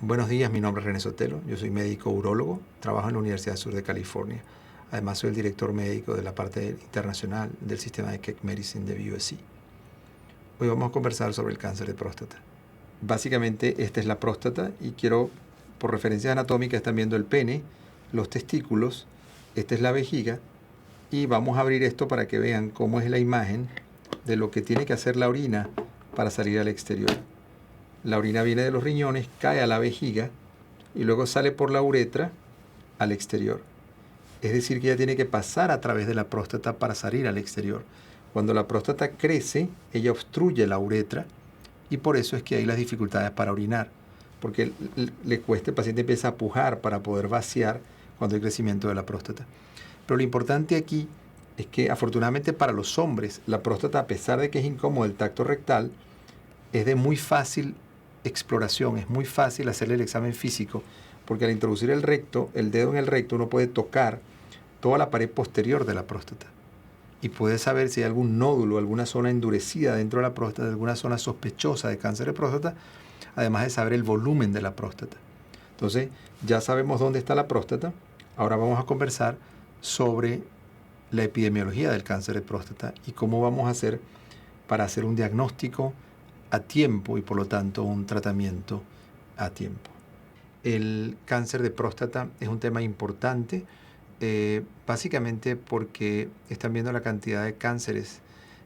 Buenos días, mi nombre es René Sotelo, yo soy médico urólogo, trabajo en la Universidad Sur de California. Además soy el director médico de la parte internacional del sistema de Keck Medicine de USC. Hoy vamos a conversar sobre el cáncer de próstata. Básicamente esta es la próstata y quiero, por referencias anatómicas, están viendo el pene, los testículos, esta es la vejiga y vamos a abrir esto para que vean cómo es la imagen de lo que tiene que hacer la orina para salir al exterior. La orina viene de los riñones, cae a la vejiga y luego sale por la uretra al exterior. Es decir, que ella tiene que pasar a través de la próstata para salir al exterior. Cuando la próstata crece, ella obstruye la uretra y por eso es que hay las dificultades para orinar, porque le cuesta, el paciente empieza a pujar para poder vaciar cuando hay crecimiento de la próstata. Pero lo importante aquí es que afortunadamente para los hombres, la próstata, a pesar de que es incómodo el tacto rectal, es de muy fácil exploración, es muy fácil hacerle el examen físico, porque al introducir el dedo en el recto, uno puede tocar toda la pared posterior de la próstata y puede saber si hay algún nódulo, alguna zona endurecida dentro de la próstata, alguna zona sospechosa de cáncer de próstata, además de saber el volumen de la próstata. Entonces, ya sabemos dónde está la próstata. Ahora vamos a conversar sobre la epidemiología del cáncer de próstata y cómo vamos a hacer para hacer un diagnóstico a tiempo y por lo tanto un tratamiento a tiempo. El cáncer de próstata es un tema importante, básicamente porque están viendo la cantidad de cánceres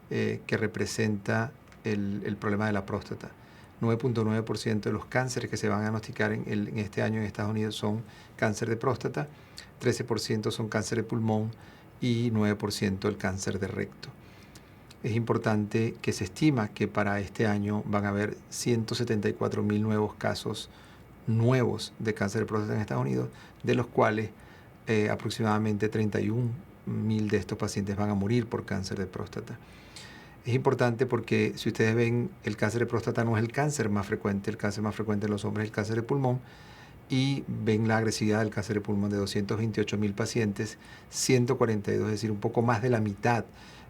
que representa el problema de la próstata. 9.9% de los cánceres que se van a diagnosticar en este año en Estados Unidos son cáncer de próstata, 13% son cáncer de pulmón y 9% el cáncer de recto. Es importante que se estima que para este año van a haber 174.000 nuevos casos nuevos de cáncer de próstata en Estados Unidos, de los cuales aproximadamente 31.000 de estos pacientes van a morir por cáncer de próstata. Es importante porque si ustedes ven, el cáncer de próstata no es el cáncer más frecuente en los hombres es el cáncer de pulmón, y ven la agresividad del cáncer de pulmón de 228.000 pacientes, 142, es decir, un poco más de la mitad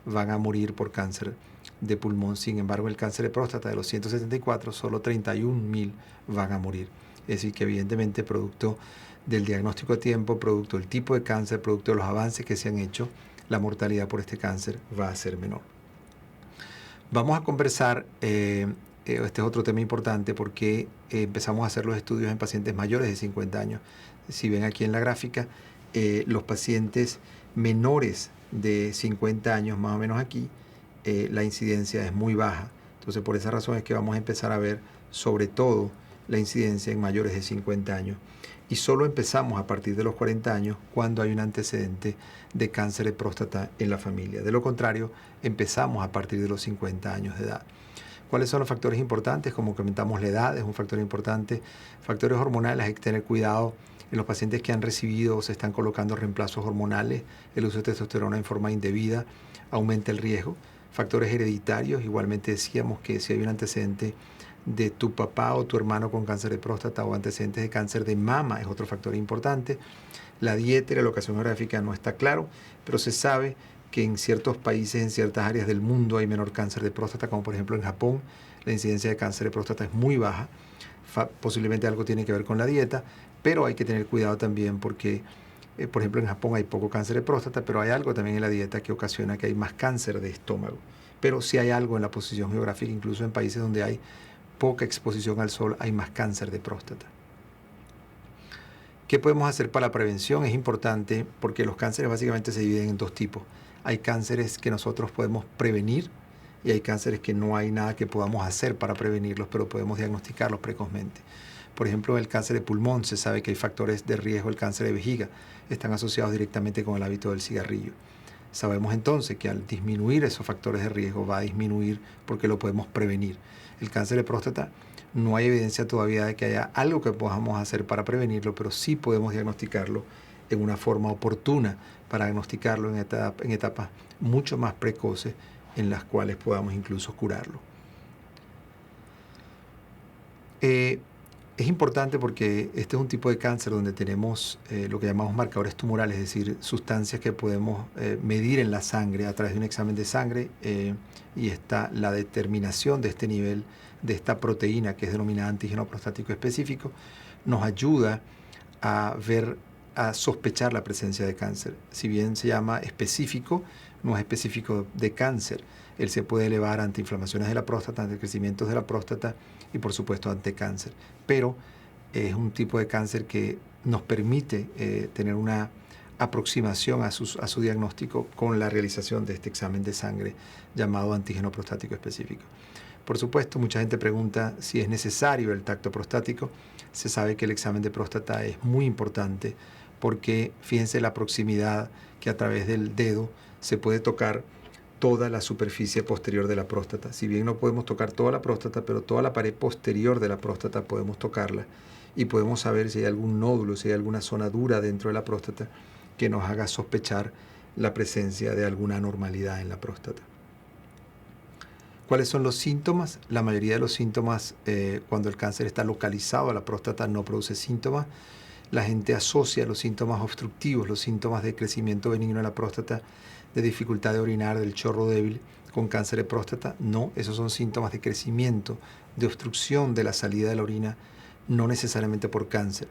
van a morir por cáncer de pulmón. Sin embargo, el cáncer de próstata de los 174, solo 31.000 van a morir. Es decir, que evidentemente producto del diagnóstico a tiempo, producto del tipo de cáncer, producto de los avances que se han hecho, la mortalidad por este cáncer va a ser menor. Vamos a conversar, este es otro tema importante porque empezamos a hacer los estudios en pacientes mayores de 50 años. Si ven aquí en la gráfica, los pacientes menores de 50 años, más o menos aquí, la incidencia es muy baja. Entonces, por esa razón es que vamos a empezar a ver sobre todo la incidencia en mayores de 50 años. Y solo empezamos a partir de los 40 años cuando hay un antecedente de cáncer de próstata en la familia. De lo contrario, empezamos a partir de los 50 años de edad. ¿Cuáles son los factores importantes? Como comentamos, la edad es un factor importante. Factores hormonales, hay que tener cuidado. En los pacientes que han recibido o se están colocando reemplazos hormonales, el uso de testosterona en forma indebida aumenta el riesgo. Factores hereditarios, igualmente decíamos que si hay un antecedente de tu papá o tu hermano con cáncer de próstata o antecedentes de cáncer de mama es otro factor importante. La dieta y la locación geográfica no está claro, pero se sabe que en ciertos países, en ciertas áreas del mundo hay menor cáncer de próstata, como por ejemplo en Japón, la incidencia de cáncer de próstata es muy baja. Posiblemente algo tiene que ver con la dieta, pero hay que tener cuidado también porque, por ejemplo, en Japón hay poco cáncer de próstata, pero hay algo también en la dieta que ocasiona que hay más cáncer de estómago. Pero si hay algo en la posición geográfica, incluso en países donde hay poca exposición al sol, hay más cáncer de próstata. ¿Qué podemos hacer para la prevención? Es importante porque los cánceres básicamente se dividen en dos tipos. Hay cánceres que nosotros podemos prevenir y hay cánceres que no hay nada que podamos hacer para prevenirlos, pero podemos diagnosticarlos precozmente. Por ejemplo, en el cáncer de pulmón se sabe que hay factores de riesgo. El cáncer de vejiga están asociados directamente con el hábito del cigarrillo. Sabemos entonces que al disminuir esos factores de riesgo va a disminuir porque lo podemos prevenir. El cáncer de próstata no hay evidencia todavía de que haya algo que podamos hacer para prevenirlo, pero sí podemos diagnosticarlo en una forma oportuna para diagnosticarlo en etapas mucho más precoces en las cuales podamos incluso curarlo. Es importante porque este es un tipo de cáncer donde tenemos lo que llamamos marcadores tumorales, es decir, sustancias que podemos medir en la sangre a través de un examen de sangre, y está la determinación de este nivel de esta proteína que es denominada antígeno prostático específico, nos ayuda a ver, a sospechar la presencia de cáncer. Si bien se llama específico, no es específico de cáncer. Él se puede elevar ante inflamaciones de la próstata, ante crecimientos de la próstata y por supuesto ante cáncer. Pero es un tipo de cáncer que nos permite tener una aproximación a su diagnóstico con la realización de este examen de sangre llamado antígeno prostático específico. Por supuesto, mucha gente pregunta si es necesario el tacto prostático. Se sabe que el examen de próstata es muy importante porque fíjense la proximidad que a través del dedo se puede tocar toda la superficie posterior de la próstata. Si bien no podemos tocar toda la próstata, pero toda la pared posterior de la próstata podemos tocarla y podemos saber si hay algún nódulo, si hay alguna zona dura dentro de la próstata que nos haga sospechar la presencia de alguna anormalidad en la próstata. ¿Cuáles son los síntomas? La mayoría de los síntomas, cuando el cáncer está localizado a la próstata, no produce síntomas. La gente asocia los síntomas obstructivos, los síntomas de crecimiento benigno de la próstata, de dificultad de orinar, del chorro débil, con cáncer de próstata. No, esos son síntomas de crecimiento, de obstrucción de la salida de la orina, no necesariamente por cáncer.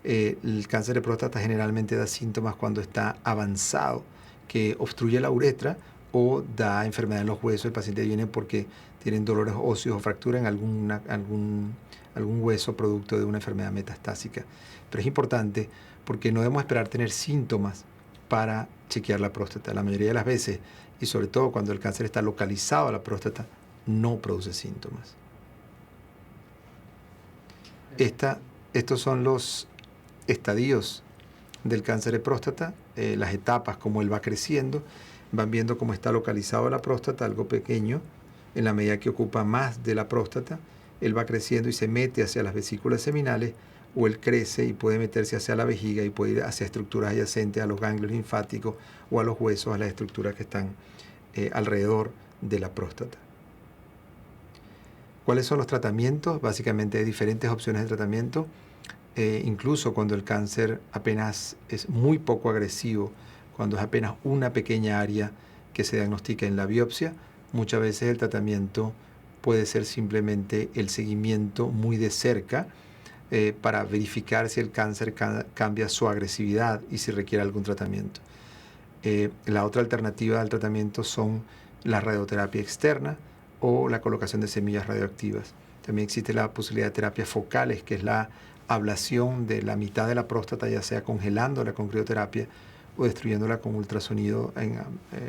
El cáncer de próstata generalmente da síntomas cuando está avanzado, que obstruye la uretra o da enfermedad en los huesos. El paciente viene porque tienen dolores óseos o fractura en algún hueso producto de una enfermedad metastásica. Pero es importante porque no debemos esperar tener síntomas para chequear la próstata. La mayoría de las veces, y sobre todo cuando el cáncer está localizado a la próstata, no produce síntomas. Estos son los estadios del cáncer de próstata, las etapas, como él va creciendo. Van viendo cómo está localizado la próstata, algo pequeño. En la medida que ocupa más de la próstata, él va creciendo y se mete hacia las vesículas seminales, o él crece y puede meterse hacia la vejiga y puede ir hacia estructuras adyacentes a los ganglios linfáticos o a los huesos, a las estructuras que están alrededor de la próstata. ¿Cuáles son los tratamientos? Básicamente hay diferentes opciones de tratamiento. Incluso cuando el cáncer apenas es muy poco agresivo, cuando es apenas una pequeña área que se diagnostica en la biopsia, muchas veces el tratamiento puede ser simplemente el seguimiento muy de cerca para verificar si el cáncer cambia su agresividad y si requiere algún tratamiento. La otra alternativa al tratamiento son la radioterapia externa o la colocación de semillas radioactivas. También existe la posibilidad de terapias focales, que es la ablación de la mitad de la próstata, ya sea congelándola con crioterapia o destruyéndola con ultrasonido en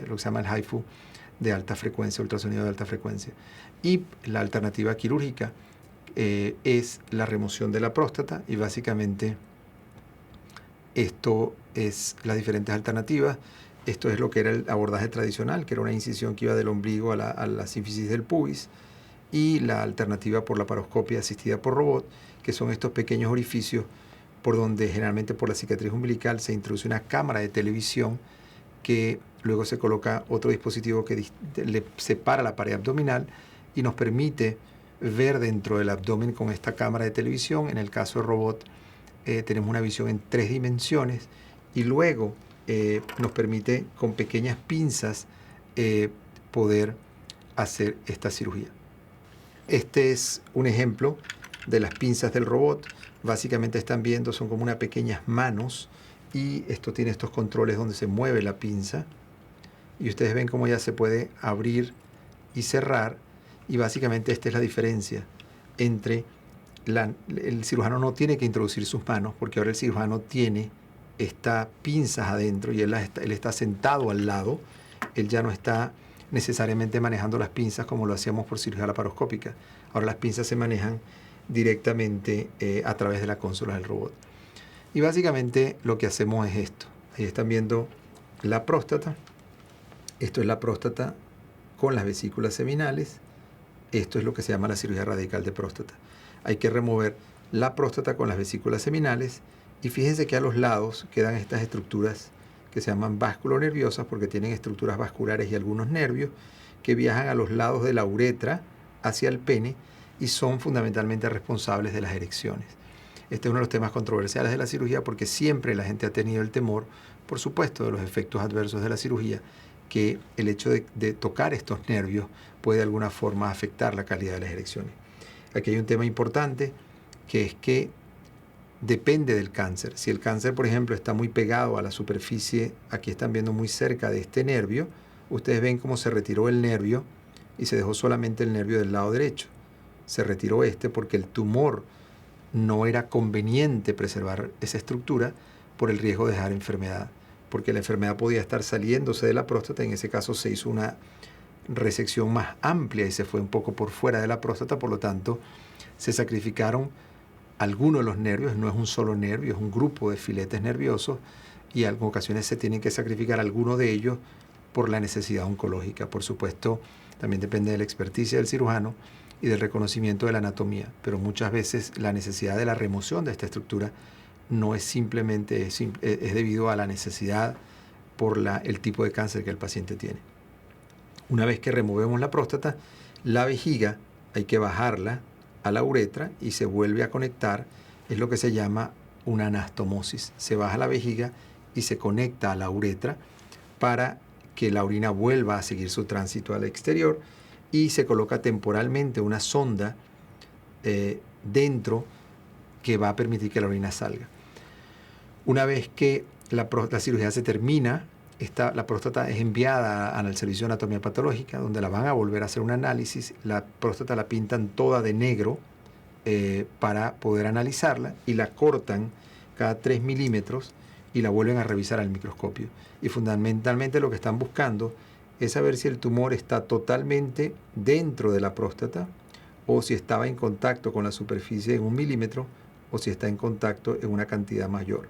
lo que se llama el HIFU de alta frecuencia, ultrasonido de alta frecuencia. Y la alternativa quirúrgica es la remoción de la próstata, y básicamente esto es las diferentes alternativas. Esto es lo que era el abordaje tradicional, que era una incisión que iba del ombligo a la sínfisis del pubis, y la alternativa por la laparoscopia asistida por robot, que son estos pequeños orificios por donde generalmente por la cicatriz umbilical se introduce una cámara de televisión, que luego se coloca otro dispositivo que le separa la pared abdominal y nos permite ver dentro del abdomen con esta cámara de televisión. En el caso del robot tenemos una visión en 3 dimensiones, y luego nos permite con pequeñas pinzas poder hacer esta cirugía. Este es un ejemplo de las pinzas del robot. Básicamente están viendo, son como unas pequeñas manos, y esto tiene estos controles donde se mueve la pinza, y ustedes ven cómo ya se puede abrir y cerrar. Y básicamente esta es la diferencia entre el cirujano no tiene que introducir sus manos, porque ahora el cirujano tiene estas pinzas adentro y él está sentado al lado. Él ya no está necesariamente manejando las pinzas como lo hacíamos por cirugía laparoscópica. Ahora las pinzas se manejan directamente a través de la consola del robot. Y básicamente lo que hacemos es esto. Ahí están viendo la próstata. Esto es la próstata con las vesículas seminales. Esto es lo que se llama la cirugía radical de próstata. Hay que remover la próstata con las vesículas seminales, y fíjense que a los lados quedan estas estructuras que se llaman vasculonerviosas, porque tienen estructuras vasculares y algunos nervios que viajan a los lados de la uretra hacia el pene, y son fundamentalmente responsables de las erecciones. Este es uno de los temas controversiales de la cirugía porque siempre la gente ha tenido el temor, por supuesto, de los efectos adversos de la cirugía, que el hecho de tocar estos nervios puede de alguna forma afectar la calidad de las erecciones. Aquí hay un tema importante, que es que depende del cáncer. Si el cáncer, por ejemplo, está muy pegado a la superficie, aquí están viendo muy cerca de este nervio, ustedes ven cómo se retiró el nervio y se dejó solamente el nervio del lado derecho. Se retiró este porque el tumor no era conveniente preservar esa estructura por el riesgo de dejar enfermedad, porque la enfermedad podía estar saliéndose de la próstata. En ese caso se hizo una resección más amplia y se fue un poco por fuera de la próstata, por lo tanto se sacrificaron algunos de los nervios, no es un solo nervio, es un grupo de filetes nerviosos y en ocasiones se tienen que sacrificar algunos de ellos por la necesidad oncológica. Por supuesto, también depende de la experticia del cirujano y del reconocimiento de la anatomía, pero muchas veces la necesidad de la remoción de esta estructura no es simplemente, es debido a la necesidad por el tipo de cáncer que el paciente tiene. Una vez que removemos la próstata, la vejiga hay que bajarla a la uretra y se vuelve a conectar, es lo que se llama una anastomosis. Se baja la vejiga y se conecta a la uretra para que la orina vuelva a seguir su tránsito al exterior y se coloca temporalmente una sonda dentro que va a permitir que la orina salga. Una vez que la cirugía se termina, la próstata es enviada al servicio de anatomía patológica, donde la van a volver a hacer un análisis. La próstata la pintan toda de negro para poder analizarla y la cortan cada 3 milímetros y la vuelven a revisar al microscopio. Y fundamentalmente lo que están buscando es saber si el tumor está totalmente dentro de la próstata o si estaba en contacto con la superficie en 1 milímetro o si está en contacto en una cantidad mayor.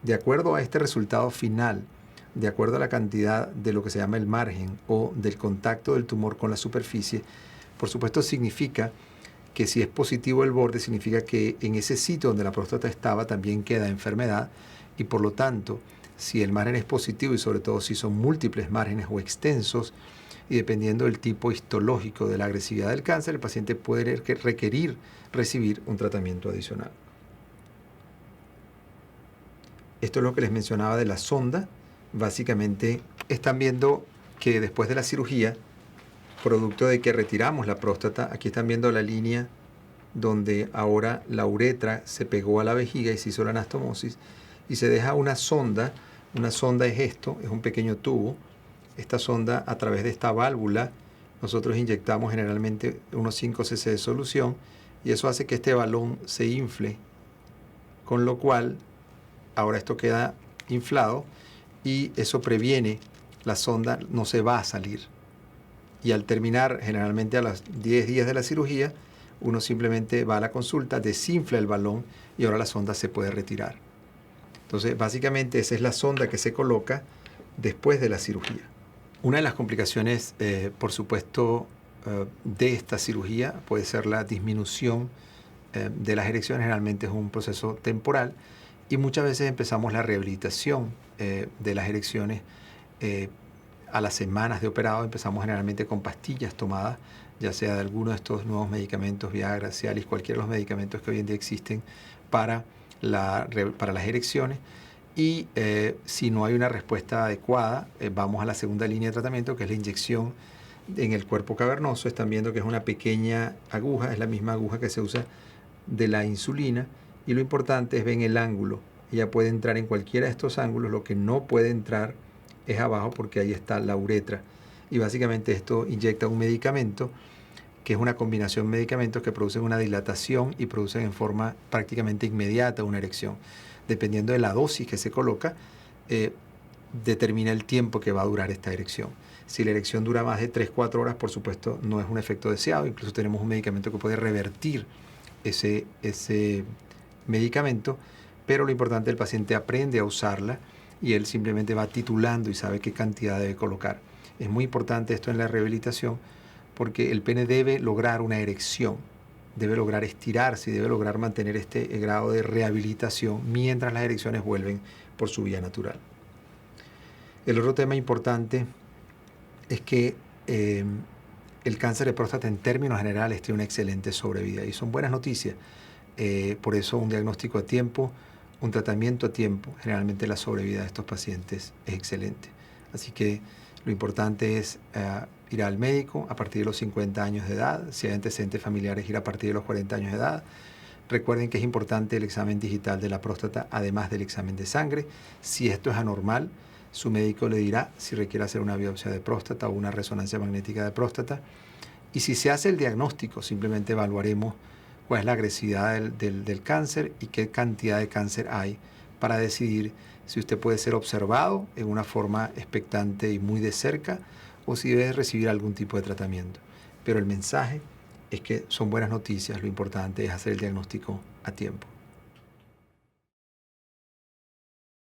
De acuerdo a este resultado final, de acuerdo a la cantidad de lo que se llama el margen o del contacto del tumor con la superficie, por supuesto significa que si es positivo el borde, significa que en ese sitio donde la próstata estaba también queda enfermedad y por lo tanto, si el margen es positivo y sobre todo si son múltiples márgenes o extensos y dependiendo del tipo histológico de la agresividad del cáncer, el paciente puede requerir recibir un tratamiento adicional. Esto es lo que les mencionaba de la sonda. Básicamente están viendo que después de la cirugía, producto de que retiramos la próstata, aquí están viendo la línea donde ahora la uretra se pegó a la vejiga y se hizo la anastomosis y se deja una sonda. Una sonda es esto, es un pequeño tubo. Esta sonda, a través de esta válvula, nosotros inyectamos generalmente unos 5 cc de solución y eso hace que este balón se infle, con lo cual ahora esto queda inflado y eso previene, la sonda no se va a salir. Y al terminar, generalmente a los 10 días de la cirugía, uno simplemente va a la consulta, desinfla el balón y ahora la sonda se puede retirar. Entonces, básicamente esa es la sonda que se coloca después de la cirugía. Una de las complicaciones, por supuesto, de esta cirugía puede ser la disminución de las erecciones. Generalmente es un proceso temporal y muchas veces empezamos la rehabilitación de las erecciones a las semanas de operado. Empezamos generalmente con pastillas tomadas, ya sea de alguno de estos nuevos medicamentos, Viagra, Cialis, cualquiera de los medicamentos que hoy en día existen para las erecciones. Y si no hay una respuesta adecuada, vamos a la segunda línea de tratamiento, que es la inyección en el cuerpo cavernoso. Están viendo que es una pequeña aguja, es la misma aguja que se usa de la insulina. Y lo importante es ver el ángulo. Ella puede entrar en cualquiera de estos ángulos, lo que no puede entrar es abajo porque ahí está la uretra. Y básicamente esto inyecta un medicamento que es una combinación de medicamentos que producen una dilatación y producen en forma prácticamente inmediata una erección. Dependiendo de la dosis que se coloca, determina el tiempo que va a durar esta erección. Si la erección dura más de 3-4 horas, por supuesto, no es un efecto deseado. Incluso tenemos un medicamento que puede revertir ese medicamento, pero lo importante es que el paciente aprende a usarla y él simplemente va titulando y sabe qué cantidad debe colocar. Es muy importante esto en la rehabilitación porque el pene debe lograr una erección, debe lograr estirarse y debe lograr mantener este grado de rehabilitación mientras las erecciones vuelven por su vía natural. El otro tema importante es que el cáncer de próstata en términos generales tiene una excelente sobrevida y son buenas noticias. Por eso un diagnóstico a tiempo, un tratamiento a tiempo, generalmente la sobrevida de estos pacientes es excelente. Así que lo importante es ir al médico a partir de los 50 años de edad, si hay antecedentes familiares, ir a partir de los 40 años de edad. Recuerden que es importante el examen digital de la próstata, además del examen de sangre. Si esto es anormal, su médico le dirá si requiere hacer una biopsia de próstata o una resonancia magnética de próstata. Y si se hace el diagnóstico, simplemente evaluaremos cuál es la agresividad del cáncer y qué cantidad de cáncer hay para decidir si usted puede ser observado en una forma expectante y muy de cerca o si debe recibir algún tipo de tratamiento. Pero el mensaje es que son buenas noticias, lo importante es hacer el diagnóstico a tiempo.